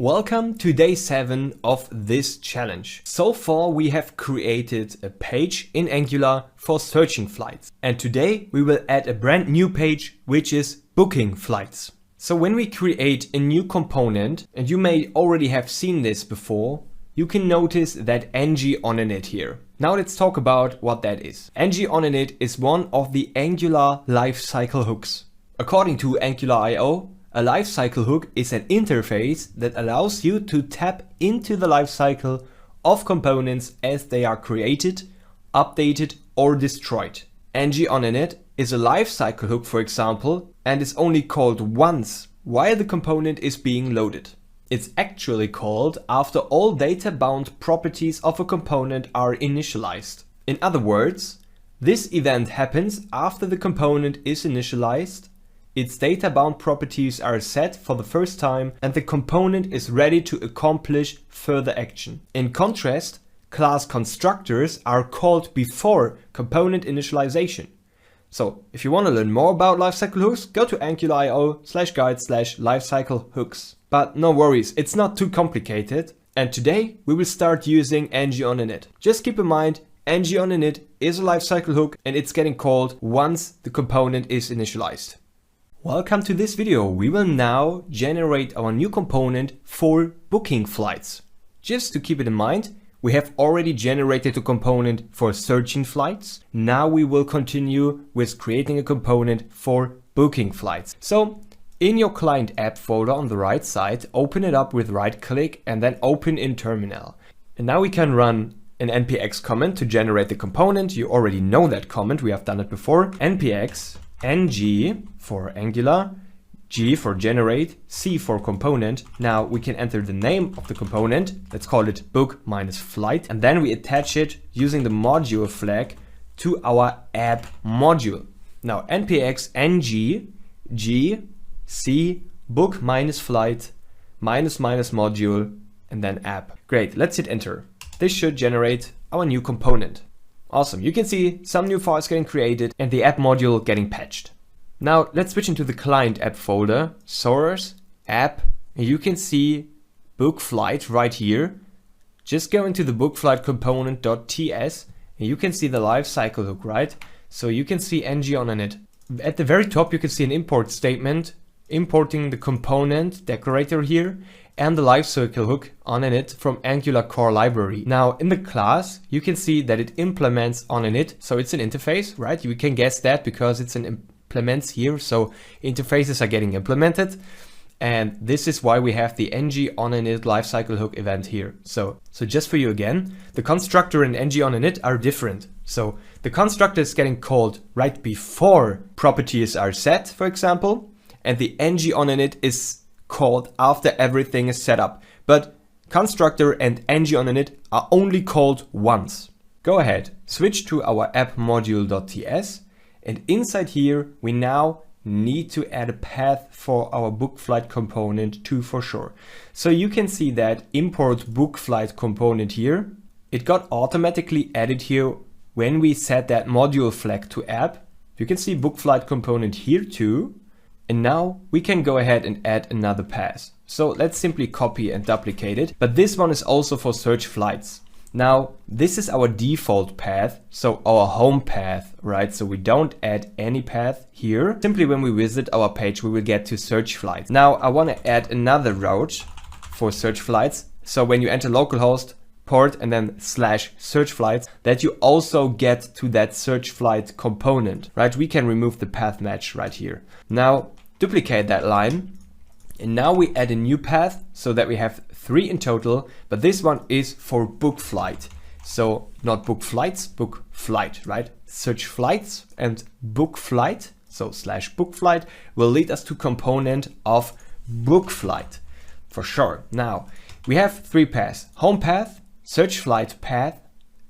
Welcome to day 7 of this challenge. So far we have created a page in Angular for searching flights. And today we will add a brand new page which is booking flights. So when we create a new component, and you may already have seen this before, you can notice that ng on init here. Now let's talk about what that is. ng on init is one of the Angular lifecycle hooks. According to Angular.io, a lifecycle hook is an interface that allows you to tap into the lifecycle of components as they are created, updated or destroyed. ng on init is a lifecycle hook, for example, and is only called once while the component is being loaded. It's actually called after all data-bound properties of a component are initialized. In other words, this event happens after the component is initialized, its data-bound properties are set for the first time, and the component is ready to accomplish further action. In contrast, class constructors are called before component initialization. So if you want to learn more about lifecycle hooks, go to angular.io/guide/lifecycle-hooks. But no worries, it's not too complicated. And today we will start using ng on init. Just keep in mind, ng on init is a lifecycle hook and it's getting called once the component is initialized. Welcome to this video. We will now generate our new component for booking flights. Just to keep it in mind, we have already generated a component for searching flights. Now we will continue with creating a component for booking flights. So in your client app folder on the right side, open it up with right click and then open in terminal. And now we can run an npx command to generate the component. You already know that command, we have done it before. Npx ng for Angular, G for generate, C for component. Now we can enter the name of the component, let's call it book-flight, and then we attach it using the module flag to our app module. Now npx ng G C book-flight module and then app. Great, let's hit enter. This should generate our new component. Awesome, you can see some new files getting created and the app module getting patched. Now let's switch into the client app folder, source, app, and you can see book flight right here. Just go into the book flight component.ts and you can see the lifecycle hook, right? So you can see ng on init. At the very top you can see an import statement importing the component decorator here and the lifecycle hook on init from Angular core library. Now in the class you can see that it implements on init, so it's an interface, right? You can guess that because it's an implements here, so interfaces are getting implemented, and this is why we have the ng on init lifecycle hook event here. So just for you again, the constructor and ng on init are different. So the constructor is getting called right before properties are set, for example, and the ng on init is called after everything is set up. But constructor and ng on init are only called once. Go ahead, switch to our app module.ts, and inside here we now need to add a path for our book flight component too, for sure. So you can see that import book flight component here, it got automatically added here when we set that module flag to app. You can see book flight component here too. And now we can go ahead and add another path. So let's simply copy and duplicate it. But this one is also for search flights. Now this is our default path, so our home path, right? So we don't add any path here. Simply when we visit our page, we will get to search flights. Now I want to add another route for search flights. So when you enter localhost port and then /search flights, that you also get to that search flight component, right? We can remove the path match right here. Now duplicate that line, and now we add a new path so that we have 3 in total, but this one is for book flight. So not book flights, book flight, right? Search flights and book flight, so /book flight will lead us to component of book flight for sure. Now we have 3 paths: home path, search flight path,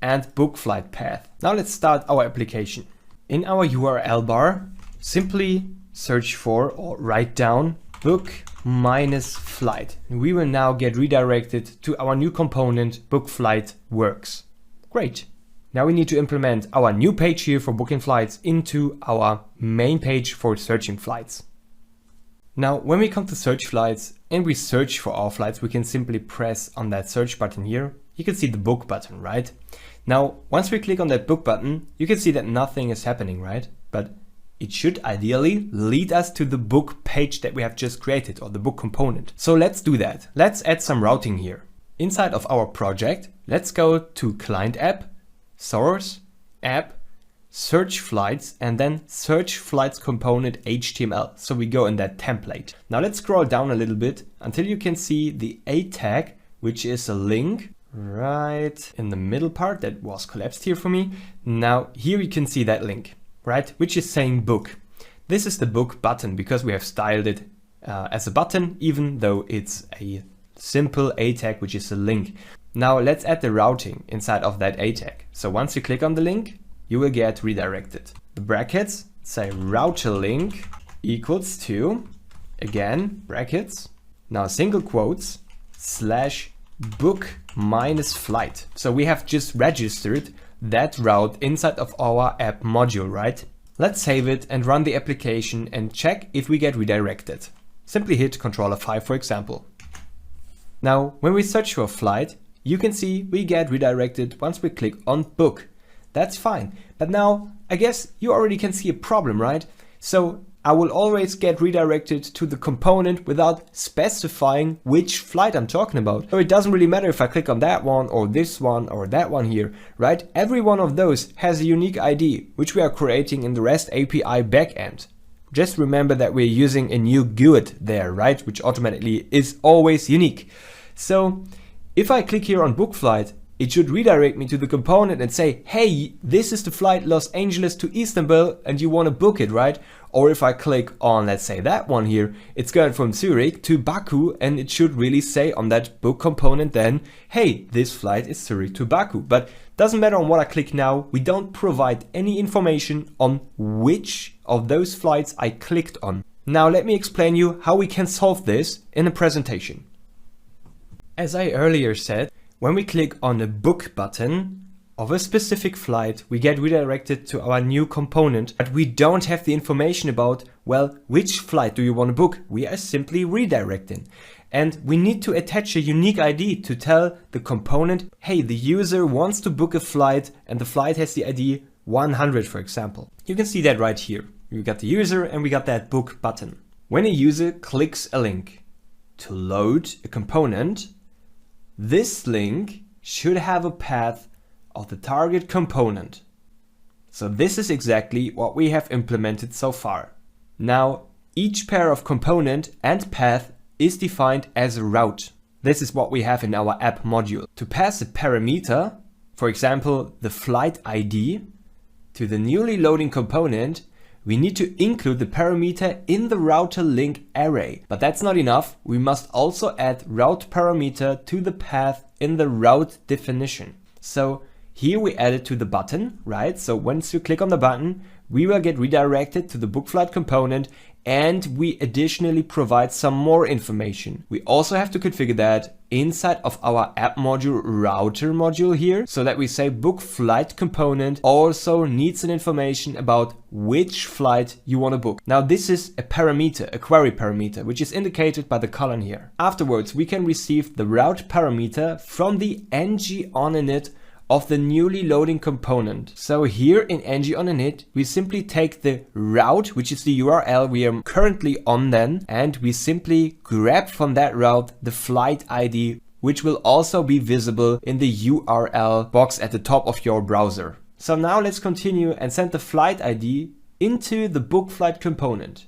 and book flight path. Now let's start our application. In our URL bar, simply search for or write down book-flight. We will now get redirected to our new component, book flight works. Great. Now we need to implement our new page here for booking flights into our main page for searching flights. Now, when we come to search flights and we search for our flights, we can simply press on that search button here. You can see the book button, right? Now, once we click on that book button, you can see that nothing is happening, right? But it should ideally lead us to the book page that we have just created, or the book component. So let's do that. Let's add some routing here. Inside of our project, let's go to Client App, Source, App, Search Flights, and then Search Flights Component HTML. So we go in that template. Now let's scroll down a little bit until you can see the A tag, which is a link right in the middle part that was collapsed here for me. Now here you can see that link, right? Which is saying book. This is the book button because we have styled it as a button, even though it's a simple A tag, which is a link. Now let's add the routing inside of that A tag. So once you click on the link, you will get redirected. The brackets say router link equals to, again, brackets, now single quotes, slash book minus flight. So we have just registered that route inside of our app module, right? Let's save it and run the application and check if we get redirected. Simply hit Ctrl F5, for example. Now, when we search for a flight, you can see we get redirected once we click on book. That's fine. But now, I guess you already can see a problem, right? So I will always get redirected to the component without specifying which flight I'm talking about. So it doesn't really matter if I click on that one or this one or that one here, right? Every one of those has a unique ID, which we are creating in the REST API backend. Just remember that we're using a new GUID there, right? Which automatically is always unique. So if I click here on book flight, it should redirect me to the component and say, hey, this is the flight Los Angeles to Istanbul and you want to book it, right? Or if I click on, let's say that one here, it's going from Zurich to Baku, and it should really say on that book component then, hey, this flight is Zurich to Baku. But doesn't matter on what I click now, we don't provide any information on which of those flights I clicked on. Now let me explain you how we can solve this in a presentation. As I earlier said, when we click on the book button of a specific flight, we get redirected to our new component, but we don't have the information about, well, which flight do you want to book? We are simply redirecting. And we need to attach a unique ID to tell the component, hey, the user wants to book a flight and the flight has the ID 100, for example. You can see that right here. We got the user and we got that book button. When a user clicks a link to load a component, this link should have a path of the target component. So this is exactly what we have implemented so far. Now, each pair of component and path is defined as a route. This is what we have in our app module. To pass a parameter, for example, the flight ID, to the newly loading component, we need to include the parameter in the router link array. But that's not enough. We must also add route parameter to the path in the route definition. So here we add it to the button, right? So once you click on the button, we will get redirected to the book flight component, and we additionally provide some more information. We also have to configure that inside of our app module router module here, so that we say book flight component also needs an information about which flight you want to book. Now this is a parameter, a query parameter, which is indicated by the colon here. Afterwards, we can receive the route parameter from the ng-on-init of the newly loading component. So here in ng-on-init, we simply take the route, which is the URL we are currently on then, and we simply grab from that route the flight ID, which will also be visible in the URL box at the top of your browser. So now let's continue and send the flight ID into the book flight component.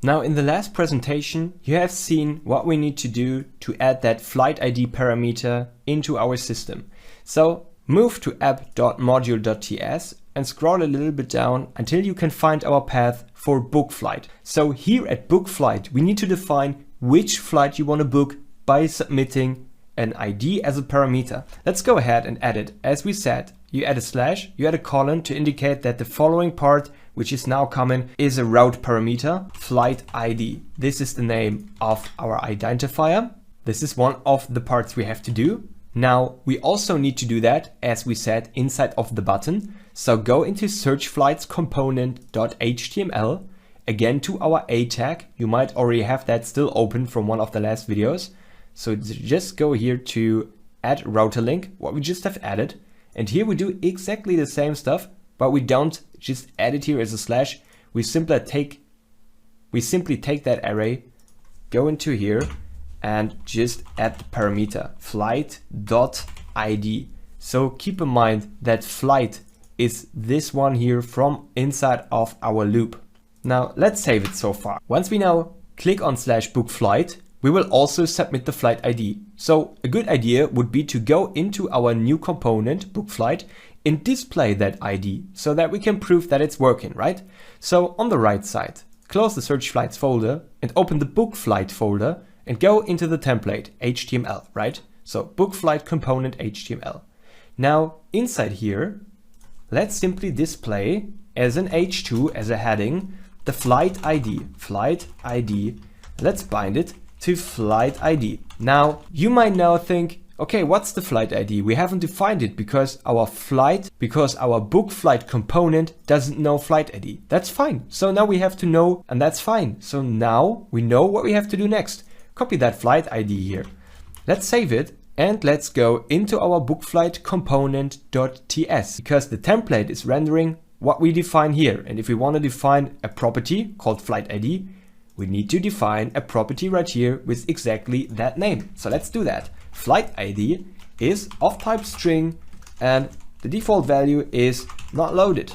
Now in the last presentation, you have seen what we need to do to add that flight ID parameter into our system. So move to app.module.ts and scroll a little bit down until you can find our path for book flight. So here at book flight, we need to define which flight you want to book by submitting an ID as a parameter. Let's go ahead and add it. As we said, you add a slash, you add a colon to indicate that the following part, which is now common, is a route parameter, flight ID. This is the name of our identifier. This is one of the parts we have to do. Now, we also need to do that, as we said, inside of the button. So go into search flights component.html again to our A tag. You might already have that still open from one of the last videos. So just go here to add router link, what we just have added. And here we do exactly the same stuff, but we don't just add it here as a slash. We simply take that array, go into here and just add the parameter flight.id. So keep in mind that flight is this one here from inside of our loop. Now let's save it so far. Once we now click on /book flight, we will also submit the flight ID. So a good idea would be to go into our new component, book flight, and display that ID so that we can prove that it's working, right? So on the right side, close the search flights folder and open the book flight folder and go into the template HTML, right? So book flight component HTML. Now inside here, let's simply display as an H2, as a heading, the flight ID. Let's bind it to flight ID. Now you might now think, okay, what's the flight ID? We haven't defined it because our book flight component doesn't know flight ID. That's fine. So now we have to know, and that's fine. So now we know what we have to do next. Copy that flight ID here. Let's save it and let's go into our book flight component.ts because the template is rendering what we define here. And if we want to define a property called flight ID, we need to define a property right here with exactly that name. So let's do that. Flight ID is of type string and the default value is not loaded.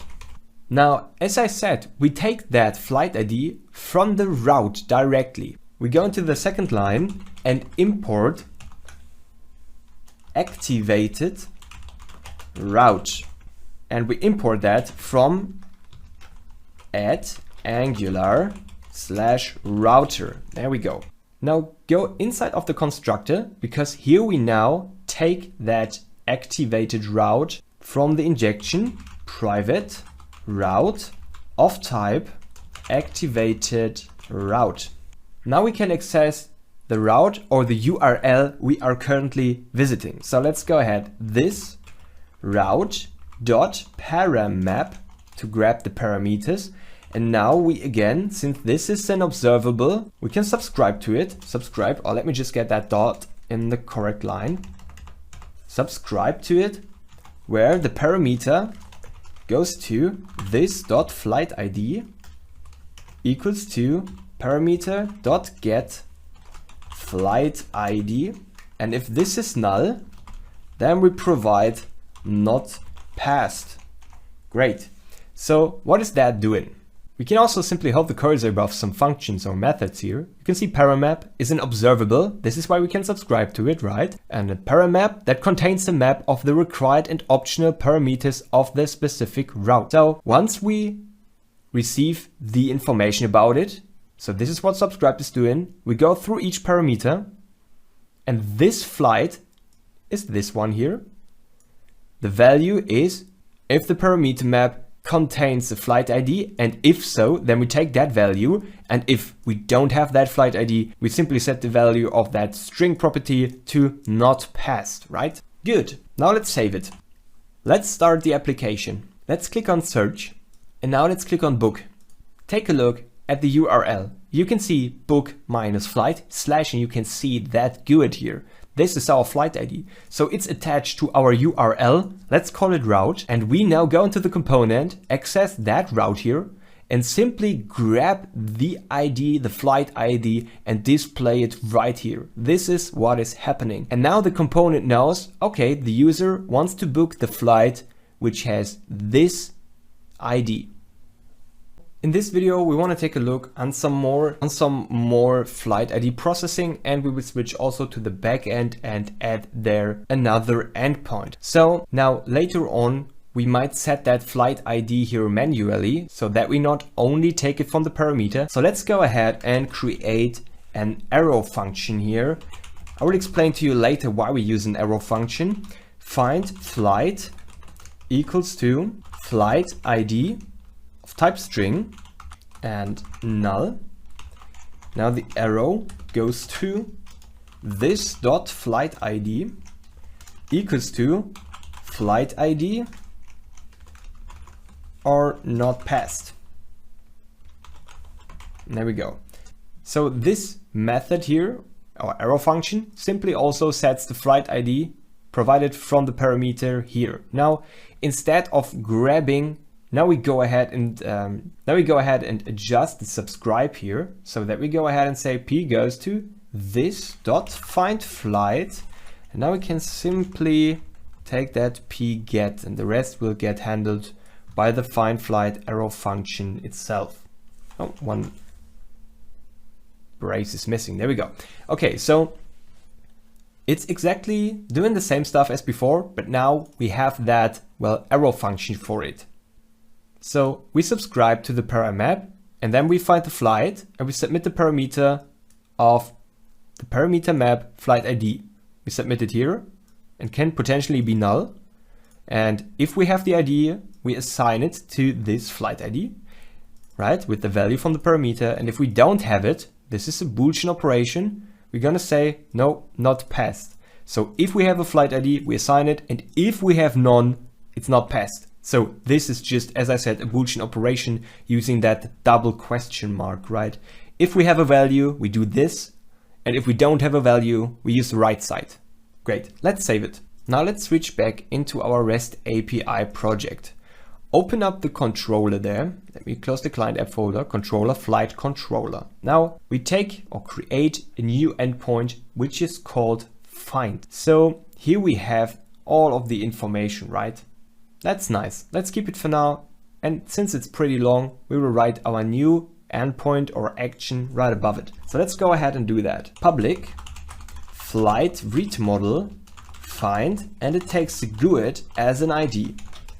Now, as I said, we take that flight ID from the route directly. We go into the second line and import activated route. And we import that from @angular/router. There we go. Now go inside of the constructor because here we now take that activated route from the injection private route of type activated route. Now we can access the route or the URL we are currently visiting. So let's go ahead. This route.paramap to grab the parameters. And now we again, since this is an observable, we can subscribe to it. Subscribe, or let me just get that dot in the correct line. Subscribe to it, where the parameter goes to this dot flight ID equals to parameter dot get flight ID. And if this is null, then we provide not passed. Great. So what is that doing? We can also simply hold the cursor above some functions or methods here. You can see paramap is an observable. This is why we can subscribe to it, right? And a paramap that contains the map of the required and optional parameters of the specific route. So once we receive the information about it, so this is what subscribe is doing, we go through each parameter and this flight is this one here. The value is if the parameter map contains the flight ID, and if so, then we take that value, and if we don't have that flight ID, we simply set the value of that string property to not passed, right? Good. Now let's save it. Let's start the application. Let's click on search, and now let's click on book. Take a look at the URL. You can see book minus flight slash, and you can see that GUID here. This is our flight ID. So it's attached to our URL. Let's call it route. And we now go into the component, access that route here, and simply grab the ID, the flight ID, and display it right here. This is what is happening. And now the component knows, okay, the user wants to book the flight which has this ID. In this video, we want to take a look on some more flight ID processing, and we will switch also to the backend and add there another endpoint. So now later on, we might set that flight ID here manually so that we not only take it from the parameter. So let's go ahead and create an arrow function here. I will explain to you later why we use an arrow function. Find flight equals to flight ID type string and null. Now the arrow goes to this dot flight ID equals to flight ID or not passed. And there we go. So this method here, our arrow function, simply also sets the flight ID provided from the parameter here. Now, instead of grabbing, now we go ahead and adjust the subscribe here, so that we go ahead and say p goes to this dot find flight, and now we can simply take that p get, and the rest will get handled by the find flight arrow function itself. Oh, one brace is missing. There we go. Okay, so it's exactly doing the same stuff as before, but now we have that, well, arrow function for it. So we subscribe to the paramap, and then we find the flight, and we submit the parameter of the parameter map flight ID. We submit it here and can potentially be null. And if we have the ID, we assign it to this flight ID, right, with the value from the parameter. And if we don't have it, this is a Boolean operation. We're gonna say, no, not passed. So if we have a flight ID, we assign it. And if we have none, it's not passed. So this is just, as I said, a Boolean operation using that double question mark, right? If we have a value, we do this. And if we don't have a value, we use the right side. Great, let's save it. Now let's switch back into our REST API project. Open up the controller there. Let me close the client app folder, controller, flight controller. Now we take or create a new endpoint, which is called find. So here we have all of the information, right? That's nice. Let's keep it for now. And since it's pretty long, we will write our new endpoint or action right above it. So let's go ahead and do that. Public flight read model find, and it takes the GUID as an ID.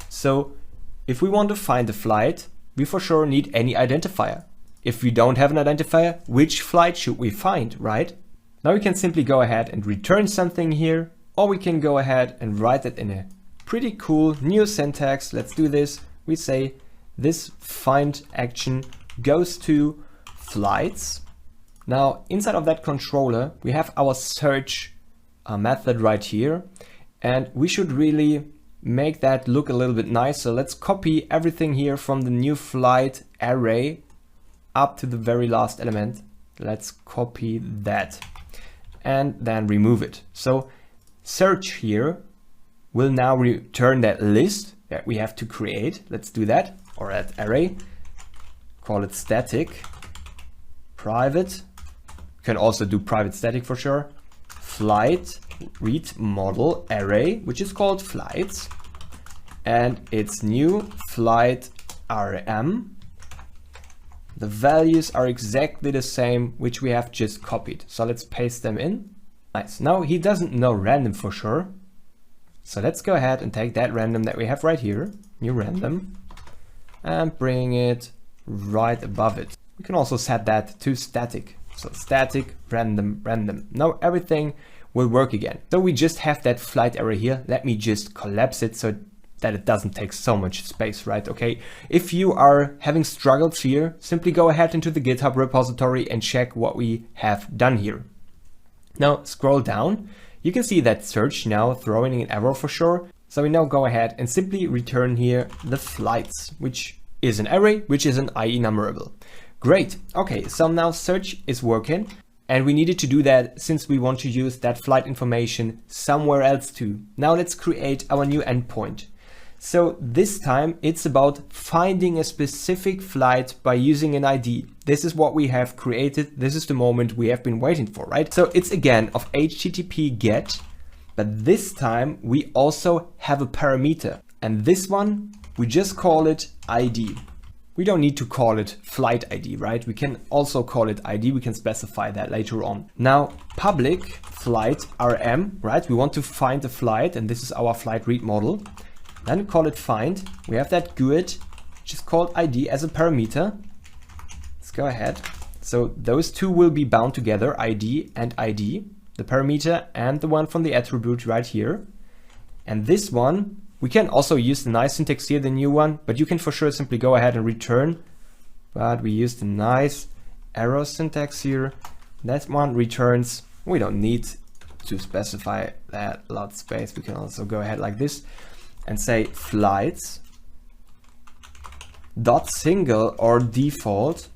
So if we want to find a flight, we for sure need any identifier. If we don't have an identifier, which flight should we find, right? Now we can simply go ahead and return something here, or we can go ahead and write it in a pretty cool new syntax. Let's do this. We say this find action goes to flights. Now inside of that controller, we have our search method right here, and we should really make that look a little bit nicer. Let's copy everything here from the new flight array up to the very last element. Let's copy that and then remove it. So search here will now return that list that we have to create. Let's do that, or that array. Call it static private. You can also do private static for sure. Flight read model array, which is called flights, and it's new flight rm. The values are exactly the same, which we have just copied. So let's paste them in. Nice. Now he doesn't know random for sure. So let's go ahead and take that random that we have right here, new random, and bring it right above it. We can also set that to static. So static random random. Now everything will work again. So we just have that flight array here. Let me just collapse it so that it doesn't take so much space, right? Okay. If you are having struggles here, simply go ahead into the GitHub repository and check what we have done here. Now scroll down. You can see that search now throwing an error for sure. So we now go ahead and simply return here the flights, which is an array, which is an IEnumerable. Great. Okay, so now search is working, and we needed to do that since we want to use that flight information somewhere else too. Now let's create our new endpoint. So this time it's about finding a specific flight by using an ID. This is what we have created. This is the moment we have been waiting for, right? So it's again of HTTP GET, but this time we also have a parameter, and this one we just call it ID. We don't need to call it flight ID, right? We can also call it ID. We can specify that later on. Now, public flight RM, right? We want to find the flight, and this is our flight read model. Then call it find. We have that GUID, which is called ID as a parameter. Let's go ahead. So those two will be bound together, ID and ID, the parameter and the one from the attribute right here. And this one, we can also use the nice syntax here, the new one, but you can for sure simply go ahead and return. But we use the nice arrow syntax here. That one returns. We don't need to specify that lot space. We can also go ahead like this and say flights dot single or default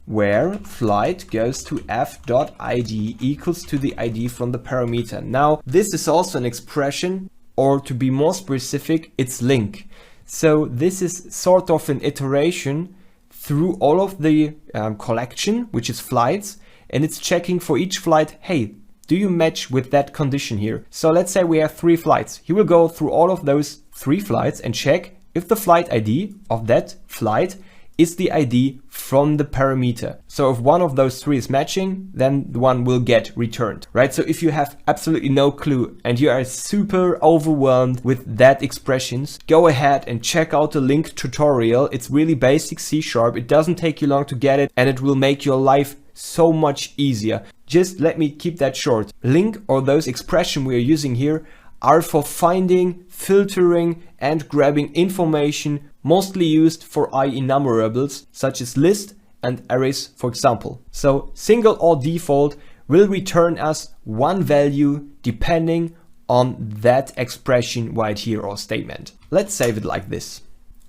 where flight goes to f.id equals to the ID from the parameter. Now, this is also an expression, or to be more specific, it's link. So this is sort of an iteration through all of the collection, which is flights, and it's checking for each flight, hey, do you match with that condition here? So let's say we have 3 flights. He will go through all of those 3 flights and check if the flight ID of that flight is the ID from the parameter. So if one of those 3 is matching, then the one will get returned, right? So if you have absolutely no clue and you are super overwhelmed with that expressions, go ahead and check out the link tutorial. It's really basic C#. It doesn't take you long to get it, and it will make your life so much easier. Just let me keep that short. Link, or those expressions we are using here, are for finding, filtering and grabbing information, mostly used for enumerables such as list and arrays, for example. So single or default will return us one value depending on that expression right here or statement. Let's save it like this.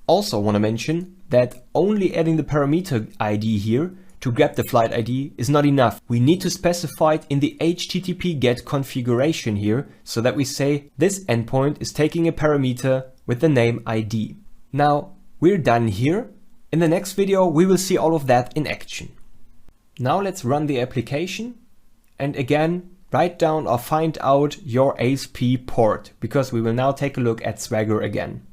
Also want to mention that only adding the parameter ID here to grab the flight ID is not enough. We need to specify it in the HTTP GET configuration here, so that we say this endpoint is taking a parameter with the name ID. Now we're done here. In the next video we will see all of that in action. Now let's run the application, and again write down or find out your ASP port, because we will now take a look at Swagger again.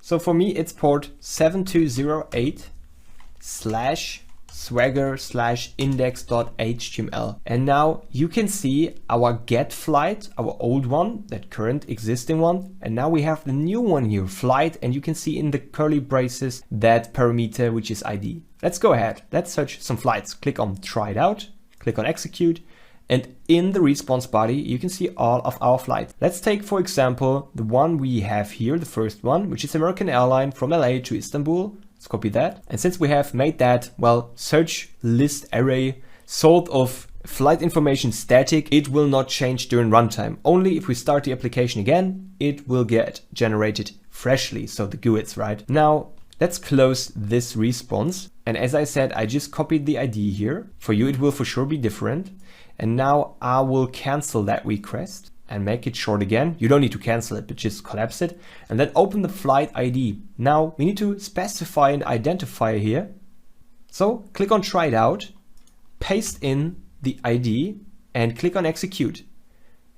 So for me it's port 7208/Swagger/index.html. And now you can see our get flight, our old one, that current existing one, and now we have the new one here, flight, and you can see in the curly braces that parameter, which is ID. Let's go ahead, let's search some flights. Click on try it out, click on execute, and in the response body you can see all of our flights. Let's take for example the one we have here, the first one, which is American Airlines from LA to Istanbul. Let's copy that. And since we have made that, well, search list array sort of flight information static, it will not change during runtime. Only if we start the application again, it will get generated freshly. So the GUIDs, right? Now let's close this response. And as I said, I just copied the ID here. For you, it will for sure be different. And now I will cancel that request and make it short again. You don't need to cancel it, but just collapse it and then open the flight ID. Now we need to specify an identifier here. So click on try it out, paste in the ID and click on execute.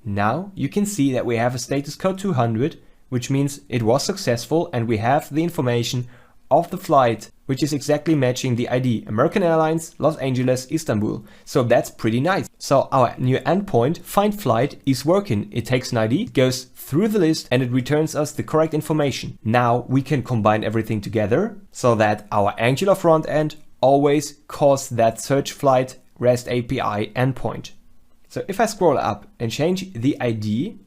Now you can see that we have a status code 200, which means it was successful, and we have the information of the flight, which is exactly matching the ID, American Airlines, Los Angeles, Istanbul. So that's pretty nice. So our new endpoint, find flight, is working. It takes an ID, goes through the list, and it returns us the correct information. Now we can combine everything together so that our Angular front end always calls that search flight REST API endpoint. So if I scroll up and change the ID,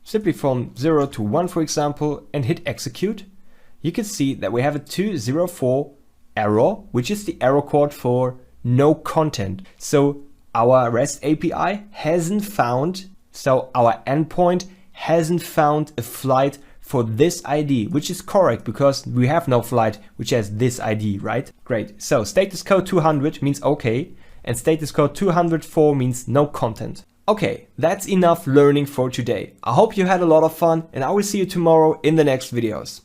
simply from 0 to 1 for example, and hit execute, you can see that we have a 204 error, which is the error code for no content. So our REST API hasn't found, so our endpoint hasn't found a flight for this ID, which is correct because we have no flight which has this ID, right? Great. So status code 200 means okay, and status code 204 means no content. Okay, that's enough learning for today. I hope you had a lot of fun, and I will see you tomorrow in the next videos.